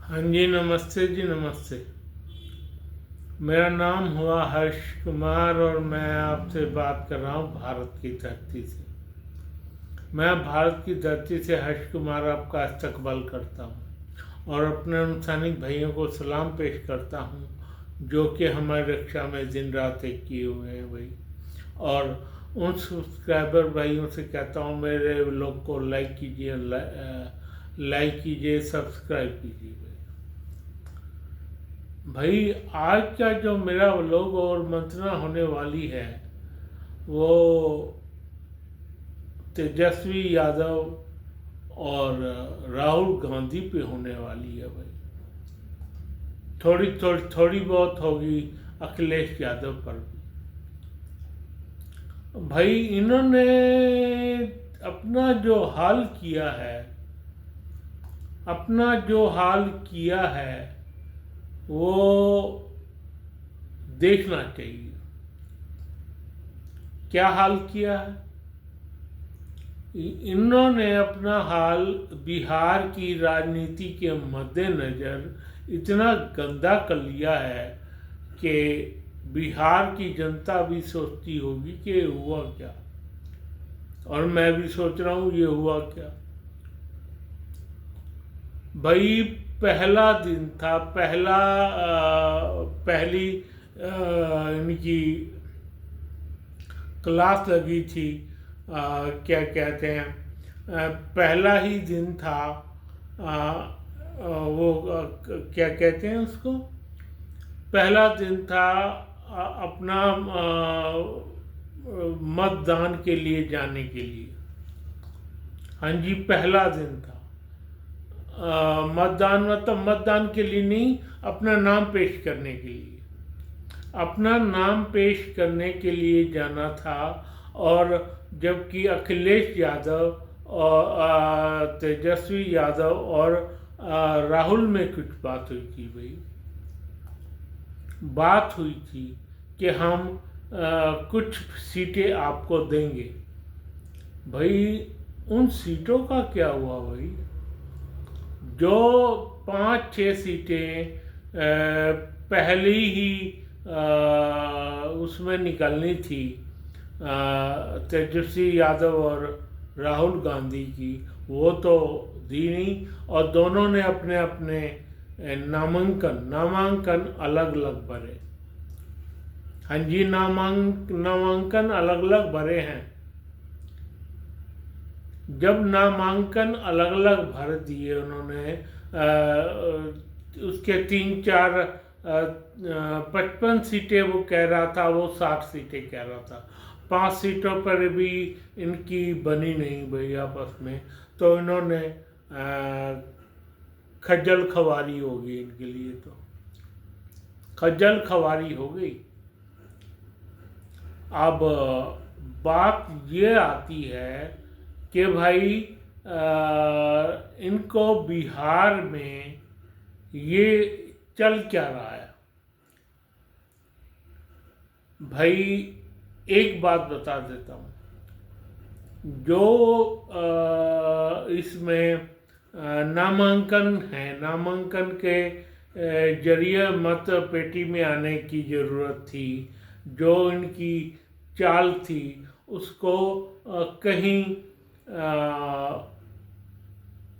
हाँ जी, नमस्ते जी, नमस्ते। मेरा नाम हुआ हर्ष कुमार और मैं आपसे बात कर रहा हूँ भारत की धरती से। मैं भारत की धरती से हर्ष कुमार आपका इस्तकबाल करता हूँ और अपने सैनिक भाइयों को सलाम पेश करता हूँ जो कि हमारी रक्षा में दिन रात एक किए हुए हैं भाई। और उन सब्सक्राइबर भाइयों से कहता हूँ मेरे लोग को लाइक कीजिए, लाइक कीजिए, सब्सक्राइब कीजिए भाई। आज का जो मेरा व्लॉग और मंत्रणा होने वाली है वो तेजस्वी यादव और राहुल गांधी पे होने वाली है भाई। थोड़ी बहुत होगी अखिलेश यादव पर भी। भाई इन्होंने अपना जो हाल किया है, अपना जो हाल किया है वो देखना चाहिए। क्या हाल किया है? इन्होंने अपना हाल बिहार की राजनीति के मद्देनज़र इतना गंदा कर लिया है कि बिहार की जनता भी सोचती होगी कि ये हुआ क्या, और मैं भी सोच रहा हूँ ये हुआ क्या। भाई पहला दिन था, पहली इनकी क्लास लगी थी, क्या कहते हैं, पहला ही दिन था, वो क्या कहते हैं उसको, पहला दिन था अपना मतदान के लिए जाने के लिए। हाँ जी, पहला दिन था। मतदान मतलब मतदान के लिए नहीं, अपना नाम पेश करने के लिए, अपना नाम पेश करने के लिए जाना था। और जबकि अखिलेश यादव और तेजस्वी यादव और राहुल में कुछ बात हुई थी भाई। बात हुई थी कि हम कुछ सीटें आपको देंगे। भाई उन सीटों का क्या हुआ भाई? जो 5-6 सीटें पहले ही उसमें निकलनी थी, तेजस्वी यादव और राहुल गांधी की, वो तो दी नहीं। और दोनों ने अपने अपने नामांकन अलग अलग भरे। हाँ जी, नामांकन अलग अलग भरे हैं। जब नामांकन अलग अलग भर दिए उन्होंने, उसके 3-4 55 सीटें वो कह रहा था, वो 60 सीटें कह रहा था। 5 सीटों पर भी इनकी बनी नहीं भाई आपस में, तो इन्होंने खज्जल खवारी हो गई इनके लिए, तो खज्जल खवारी हो गई। अब बात ये आती है कि भाई इनको बिहार में ये चल क्या रहा है भाई। एक बात बता देता हूँ, जो इसमें नामांकन है, नामांकन के जरिए मत पेटी में आने की ज़रूरत थी, जो इनकी चाल थी उसको कहीं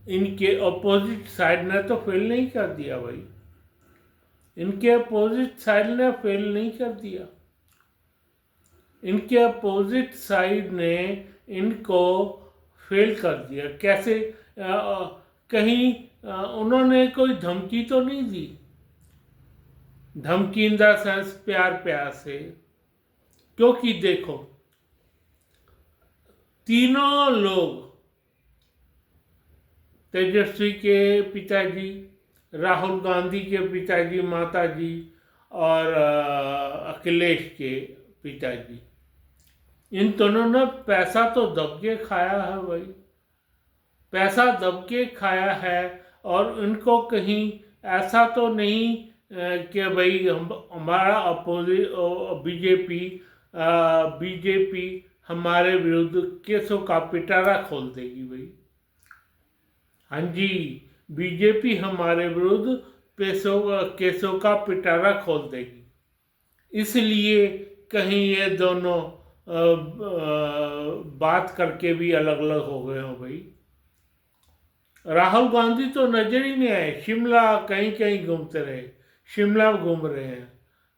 इनके अपोजिट साइड ने तो फेल नहीं कर दिया भाई। इनके अपोजिट साइड ने फेल नहीं कर दिया। इनके अपोजिट साइड ने इनको फेल कर दिया। कैसे? कहीं उन्होंने कोई धमकी तो नहीं दी, धमकी इन द सेंस प्यार प्यार से। क्योंकि देखो, तीनों लोग, तेजस्वी के पिताजी, राहुल गांधी के पिताजी माताजी और अखिलेश के पिताजी, इन दोनों ने पैसा तो दब के खाया है भाई, पैसा दब के खाया है। और इनको कहीं ऐसा तो नहीं कि भाई हमारा अपोजिट बीजेपी हमारे विरुद्ध केसों का पिटारा खोल देगी भाई। हाँ जी, बीजेपी हमारे विरुद्ध केसों का पिटारा खोल देगी। इसलिए कहीं ये दोनों बात करके भी अलग अलग हो गए हो भाई। राहुल गांधी तो नजर ही नहीं आए, शिमला कहीं कहीं घूमते रहे, शिमला घूम रहे हैं,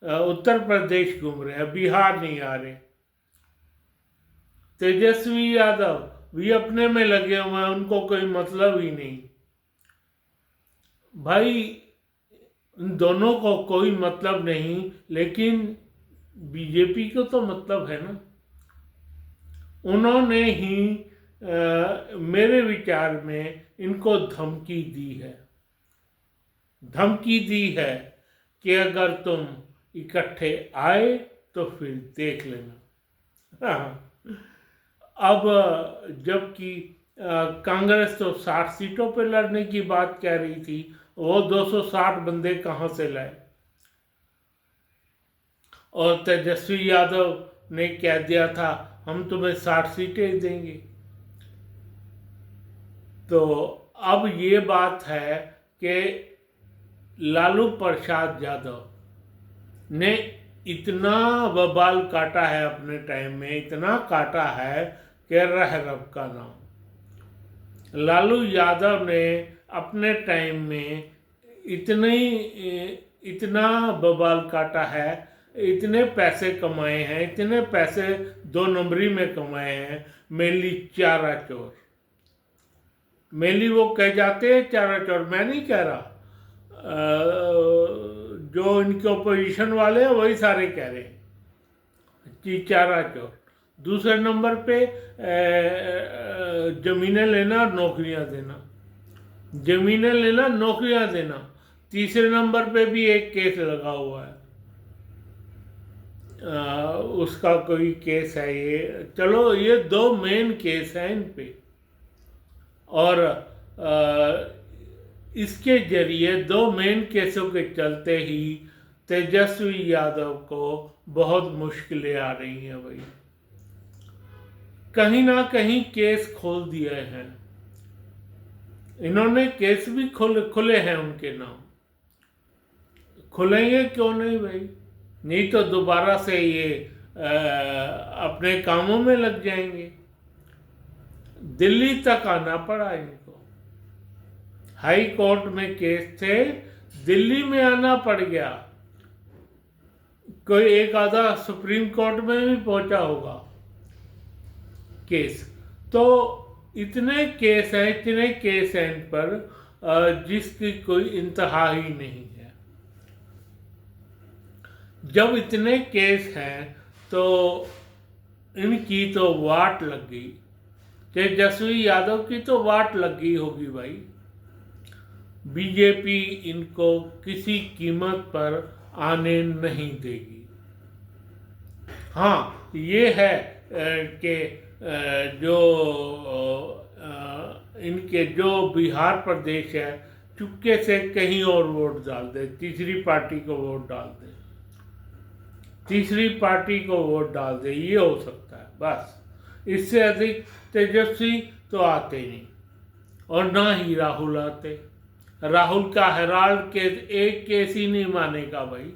उत्तर प्रदेश घूम रहे हैं, बिहार नहीं आ रहे। तेजस्वी यादव भी अपने में लगे हुए हैं, उनको कोई मतलब ही नहीं भाई। इन दोनों को कोई मतलब नहीं, लेकिन बीजेपी को तो मतलब है ना। उन्होंने ही मेरे विचार में इनको धमकी दी है, कि अगर तुम इकट्ठे आए तो फिर देख लेना। हाँ। अब जबकि कांग्रेस तो 60 सीटों पर लड़ने की बात कह रही थी, वो 260 बंदे कहाँ से लाए। और तेजस्वी यादव ने कह दिया था हम तुम्हें 60 सीटें देंगे। तो अब ये बात है कि लालू प्रसाद यादव ने इतना बवाल काटा है अपने टाइम में, इतना काटा है कि रह रब का नाम। लालू यादव ने अपने टाइम में इतना बवाल काटा है, इतने पैसे कमाए हैं, इतने पैसे 2 नंबरी में कमाए हैं। मेनली चारा चोर, मेनली वो कह जाते हैं चारा चोर, मैं नहीं कह रहा, जो इनके ओपोजिशन वाले हैं वही सारे कह रहे हैं कि चारा चोर। दूसरे नंबर पे जमीनें लेना और नौकरियां देना, जमीनें लेना नौकरियां देना। तीसरे नंबर पे भी एक केस लगा हुआ है, उसका कोई केस है ये। चलो ये 2 मेन केस हैं इन पे, और इसके जरिए 2 मेन केसों के चलते ही तेजस्वी यादव को बहुत मुश्किलें आ रही हैं भाई। कहीं ना कहीं केस खोल दिए हैं इन्होंने, केस भी खुले हैं उनके नाम। खुलेंगे क्यों नहीं भाई, नहीं तो दोबारा से ये अपने कामों में लग जाएंगे। दिल्ली तक आना पड़ा इनको, हाई कोर्ट में केस थे, दिल्ली में आना पड़ गया। कोई एक आधा सुप्रीम कोर्ट में भी पहुंचा होगा केस। तो इतने केस हैं इन पर, जिसकी कोई इंतहा ही नहीं है। जब इतने केस हैं तो इनकी तो वाट लग गई, तेजस्वी यादव की तो वाट लग गई होगी भाई। बीजेपी इनको किसी कीमत पर आने नहीं देगी। हाँ ये है कि जो इनके जो बिहार प्रदेश है, चुपके से कहीं और वोट डाल दे, तीसरी पार्टी को वोट डाल दे, तीसरी पार्टी को वोट डाल दे, ये हो सकता है बस। इससे अधिक तेजस्वी तो आते नहीं, और ना ही राहुल आते। राहुल का हेराल्ड केस एक केस ही नहीं मानेगा भाई,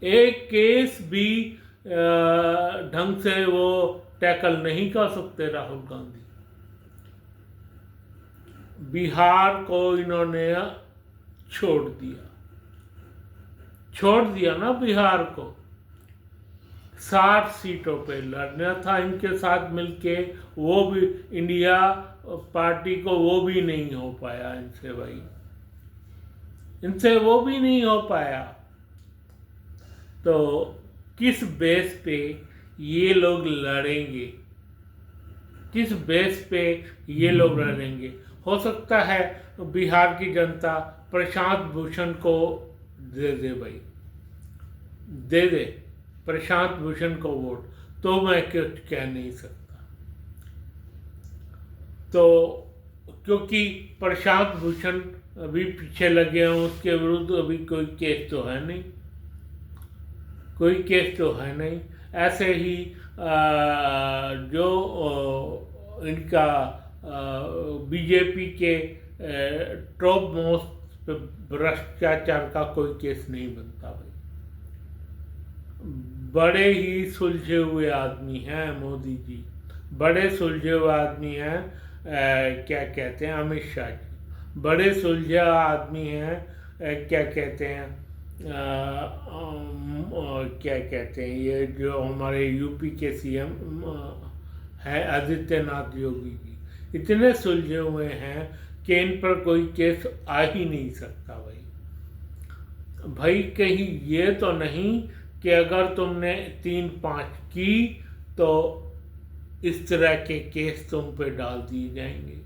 एक केस भी ढंग से वो टैकल नहीं कर सकते राहुल गांधी। बिहार को इन्होंने छोड़ दिया ना बिहार को। 60 सीटों पे लड़ना था इनके साथ मिलके, वो भी इंडिया पार्टी को वो भी नहीं हो पाया इनसे भाई, इनसे वो भी नहीं हो पाया। तो किस बेस पे ये लोग लड़ेंगे, किस बेस पे ये लोग लड़ेंगे? हो सकता है बिहार की जनता प्रशांत भूषण को दे दे भाई, दे दे प्रशांत भूषण को वोट, तो मैं कुछ कह नहीं सकता। तो क्योंकि प्रशांत भूषण अभी पीछे लगे हैं, उसके विरुद्ध अभी कोई केस तो है नहीं, कोई केस तो है नहीं। ऐसे ही जो इनका बीजेपी के टॉप मोस्ट पे भ्रष्टाचार का कोई केस नहीं बनता भाई। बड़े ही सुलझे हुए आदमी हैं मोदी जी, बड़े सुलझे हुए आदमी हैं। क्या कहते हैं अमित शाह जी, बड़े सुलझे आदमी हैं। क्या कहते हैं क्या कहते हैं ये जो हमारे यूपी के सीएम है आदित्यनाथ योगी जी, इतने सुलझे हुए हैं कि इन पर कोई केस आ ही नहीं सकता भाई। भाई कहीं ये तो नहीं कि अगर तुमने 3-5 की तो इस तरह के केस तुम पे डाल दिए जाएंगे।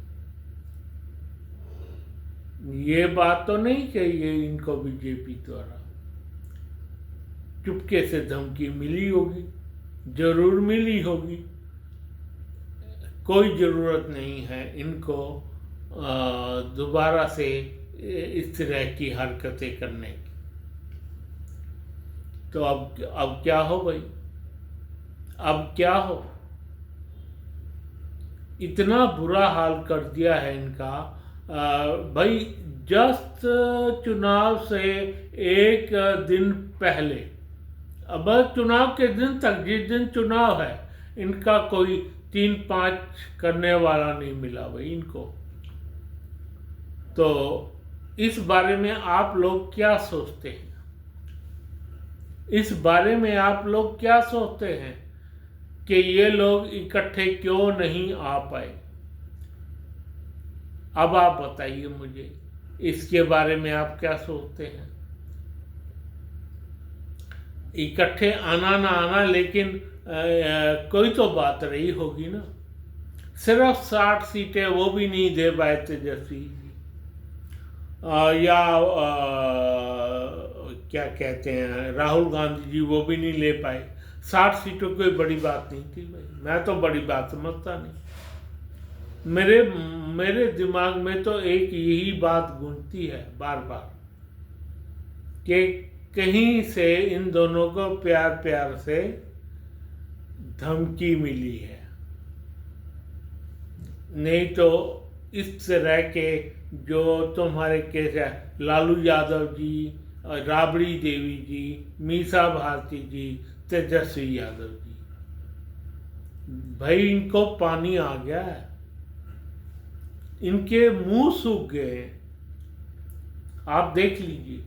ये बात तो नहीं चाहिए इनको बीजेपी द्वारा। चुपके से धमकी मिली होगी, जरूर मिली होगी। कोई ज़रूरत नहीं है इनको दोबारा से इस तरह की हरकतें करने की। तो अब क्या हो भाई, अब क्या हो? इतना बुरा हाल कर दिया है इनका। भाई जस्ट चुनाव से एक दिन पहले, अब चुनाव के दिन तक, जिस दिन चुनाव है, इनका कोई 3-5 करने वाला नहीं मिला भाई इनको। तो इस बारे में आप लोग क्या सोचते हैं? इस बारे में आप लोग क्या सोचते हैं कि ये लोग इकट्ठे क्यों नहीं आ पाए? अब आप बताइए मुझे इसके बारे में आप क्या सोचते हैं? इकट्ठे आना ना आना, लेकिन कोई तो बात रही होगी ना। सिर्फ 60 सीटें वो भी नहीं दे पाए तेजस्वी जी, या क्या कहते हैं राहुल गांधी जी, वो भी नहीं ले पाए। 60 सीटों कोई बड़ी बात नहीं थी भाई, मैं तो बड़ी बात समझता नहीं। मेरे दिमाग में तो एक यही बात गूंजती है बार बार कि कहीं से इन दोनों को प्यार प्यार से धमकी मिली है, नहीं तो इस तरह के जो तुम्हारे केस है, लालू यादव जी, राबड़ी देवी जी, मीसा भारती जी, तेजस्वी यादव जी, भाई इनको पानी आ गया है, इनके मुंह सूख गए हैं। आप देख लीजिए,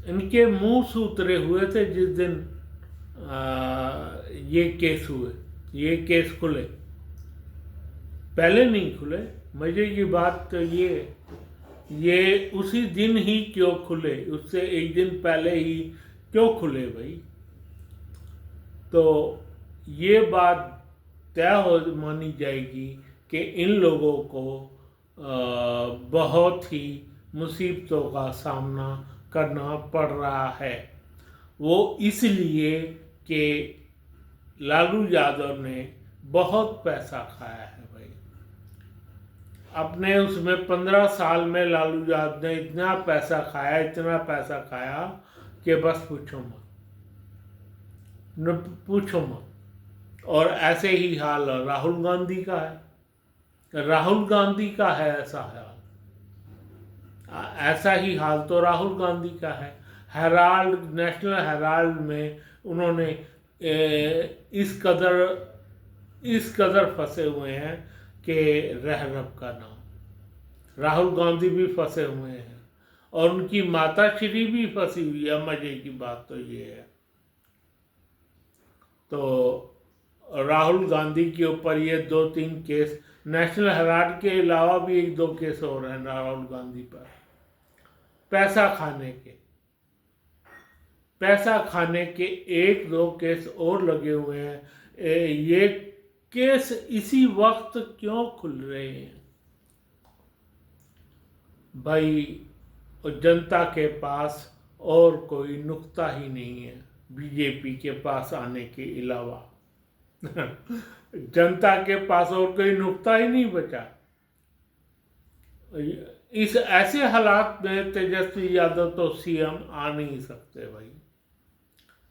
इनके मुंह सूतरे हुए थे जिस दिन ये केस हुए, ये केस खुले। पहले नहीं खुले। मजे की बात तो ये उसी दिन ही क्यों खुले, उससे एक दिन पहले ही क्यों खुले भाई? तो ये बात तय हो मानी जाएगी कि इन लोगों को बहुत ही मुसीबतों का सामना करना पड़ रहा है। वो इसलिए कि लालू यादव ने बहुत पैसा खाया है भाई। अपने उसमें 15 साल में लालू यादव ने इतना पैसा खाया, इतना पैसा खाया कि बस पूछो मत, न पूछो मत। और ऐसे ही हाल राहुल गांधी का है, राहुल गांधी का है ऐसा हाल। ऐसा ही हाल तो राहुल गांधी का है। हेराल्ड, नेशनल हेराल्ड में उन्होंने इस कदर फंसे हुए हैं कि रह रब का नाम। राहुल गांधी भी फंसे हुए हैं और उनकी माता श्री भी फंसी हुई है। मजे की बात तो ये है। तो राहुल गांधी के ऊपर ये 2-3 केस, नेशनल हेराल्ड के अलावा भी 1-2 केस हो रहे हैं राहुल गांधी पर, पैसा खाने के 1-2 केस और लगे हुए हैं। ये केस इसी वक्त क्यों खुल रहे हैं भाई? जनता के पास और कोई नुक्ता ही नहीं है बीजेपी के पास आने के अलावा। जनता के पास और कोई नुक्ता ही नहीं बचा। इस ऐसे हालात में तेजस्वी यादव तो सीएम आ नहीं सकते भाई।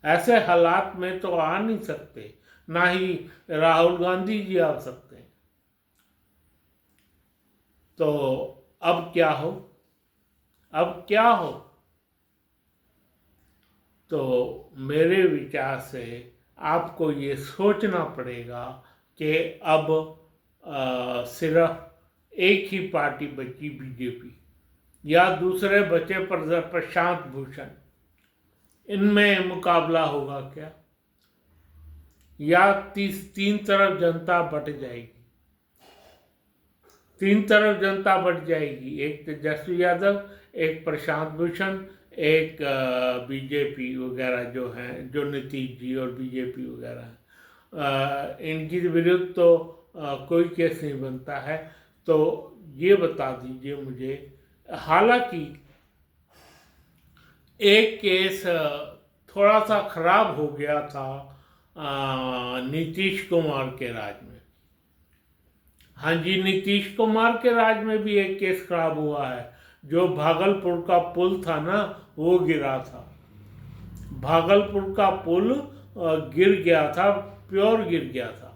ऐसे हालात में तो आ नहीं सकते, ना ही राहुल गांधी जी आ सकते हैं। तो अब क्या हो, अब क्या हो? तो मेरे विचार से आपको ये सोचना पड़ेगा कि अब सिर्फ एक ही पार्टी बची, बीजेपी, या दूसरे बचे प्रशांत भूषण, इनमें मुकाबला होगा क्या? या तीन तरफ जनता बट जाएगी, तीन तरफ जनता बट जाएगी, एक तेजस्वी यादव, एक प्रशांत भूषण, एक बीजेपी वगैरह जो हैं, जो नीतीश जी और बीजेपी वगैरह हैं, इनकी विरुद्ध तो कोई केस नहीं बनता है। तो ये बता दीजिए मुझे, हालांकि एक केस थोड़ा सा खराब हो गया था नीतीश कुमार के राज में। हाँ जी, नीतीश कुमार के राज में भी एक केस खराब हुआ है। जो भागलपुर का पुल था ना, वो गिरा था। भागलपुर का पुल गिर गया था, प्योर गिर गया था।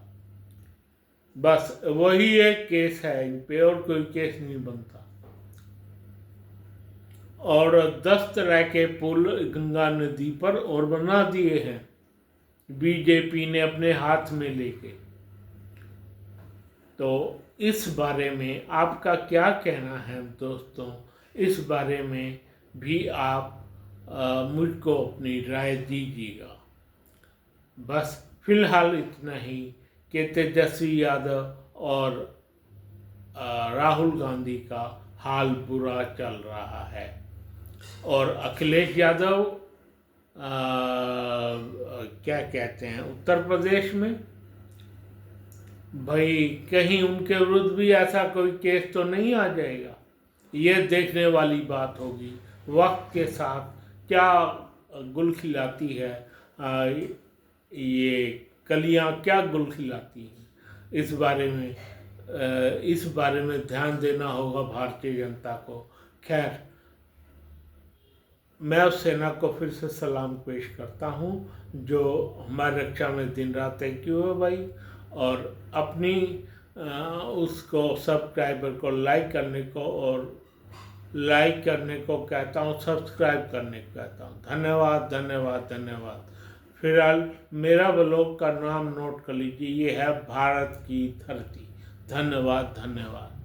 बस वही एक केस है, इन पे और कोई केस नहीं बनता। और 10 तरह के पुल गंगा नदी पर और बना दिए हैं बीजेपी ने अपने हाथ में लेके। तो इस बारे में आपका क्या कहना है दोस्तों? इस बारे में भी आप मुझको अपनी राय दीजिएगा। बस फिलहाल इतना ही कि तेजस्वी यादव और राहुल गांधी का हाल बुरा चल रहा है, और अखिलेश यादव क्या कहते हैं, उत्तर प्रदेश में भाई कहीं उनके विरुद्ध भी ऐसा कोई केस तो नहीं आ जाएगा? ये देखने वाली बात होगी। वक्त के साथ क्या गुल खिलाती है, ये कलियां क्या गुल खिलाती हैं, इस बारे में ध्यान देना होगा भारतीय जनता को। खैर, मैं उस सेना को फिर से सलाम पेश करता हूँ जो हमारी रक्षा में दिन रात एक है भाई। और अपनी उसको सब्सक्राइबर को लाइक करने को कहता हूँ, सब्सक्राइब करने को कहता हूँ। धन्यवाद धन्यवाद धन्यवाद। फिलहाल मेरा ब्लॉग का नाम नोट कर लीजिए, ये है भारत की धरती। धन्यवाद धन्यवाद।